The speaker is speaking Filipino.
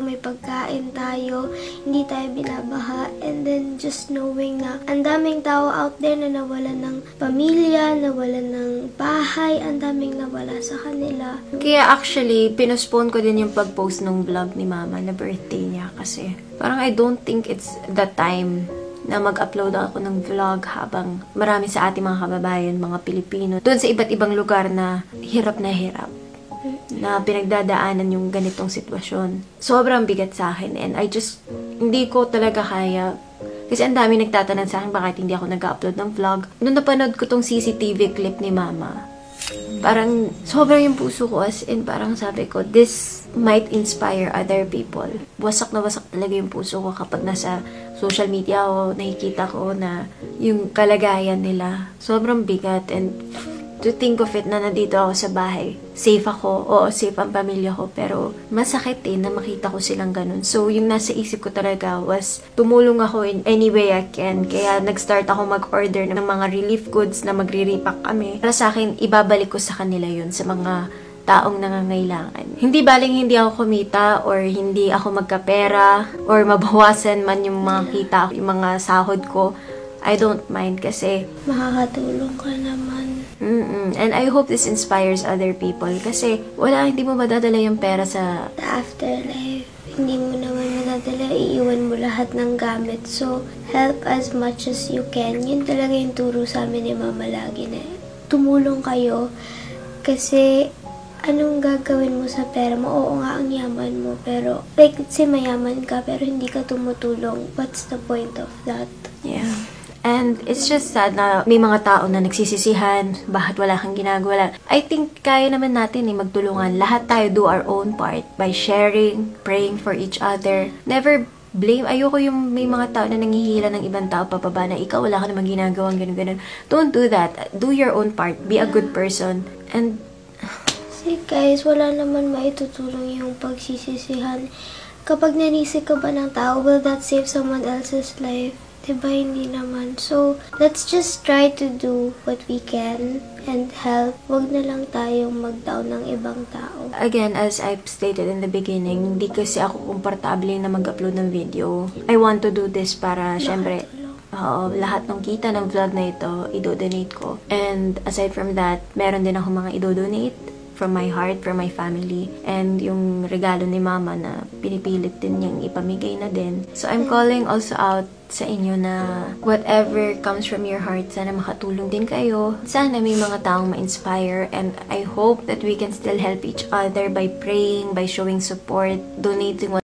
may pagkain tayo, hindi tayo binabaha, and then just knowing na ang daming tao out there na nawalan ng pamilya, nawalan ng bahay, ang daming nawala sa kanila. Kaya actually, pinospone ko din yung pag-post ng vlog ni Mama na birthday niya kasi parang I don't think it's the time na mag-upload ako ng vlog habang marami sa ating mga kababayan, mga Pilipino, doon sa iba't ibang lugar na hirap na pinagdadaanan yung ganitong sitwasyon. Sobrang bigat sa akin and hindi ko talaga kaya. Kasi ang dami nagtatanong sa akin bakit hindi ako nag-upload ng vlog. Noong napanood ko tong CCTV clip ni Mama, parang sobrang yung puso ko as in parang sabi ko, this might inspire other people. Wasak na wasak talaga yung puso ko kapag nasa social media ako, nakikita ko na yung kalagayan nila. Sobrang bigat and to think of it na nandito ako sa bahay. Safe ako, oo, safe ang pamilya ko, pero masakit na makita ko silang ganun. So, yung nasa isip ko talaga was, tumulong ako in any way I can. Kaya, nag-start ako mag-order ng mga relief goods na magre-repack kami. Para sa akin, ibabalik ko sa kanila yun, sa mga taong nangangailangan. Hindi baling hindi ako kumita, or hindi ako magkapera, or mabawasan man yung mga kita, yung mga sahod ko. I don't mind kasi makakatulong ka naman. And I hope this inspires other people kasi hindi mo madadala yung pera sa afterlife. Hindi mo naman madadala, iiwan mo lahat ng gamit. So, help as much as you can. Yun talaga yung turo sa amin ni Mama lagi na tumulong kayo kasi anong gagawin mo sa pera mo? Oo nga, ang yaman mo, pero like, mayaman ka pero hindi ka tumutulong. What's the point of that? Yeah. And it's just sad na may mga tao na nagsisisihan, bakit wala kang ginagawa. I think kaya naman natin magtulungan. Lahat tayo do our own part by sharing, praying for each other. Never blame. Ayoko yung may mga tao na nangihila ng ibang tao papaba na ikaw wala ka namang ginagawang ganun-ganun. Don't do that. Do your own part. Be a good person. And see guys, wala naman maitutulong yung pagsisisihan. Kapag nanisik ka ba ng tao, will that save someone else's life? Diba, hindi naman. So, let's just try to do what we can and help. Wag na lang tayong mag-down ng ibang tao. Again, as I've stated in the beginning, hindi kasi ako komportable na mag-upload ng video. I want to do this para, syempre, lahat ng kita ng vlog na ito, i-donate ko. And aside from that, meron din ako mga i-donate from my heart, from my family. And yung regalo ni Mama na pinipilit din niyang ipamigay na din. So, I'm calling also out sa inyo na whatever comes from your heart, sana makatulong din kayo. Sana may mga taong ma-inspire, and I hope that we can still help each other by praying, by showing support, donating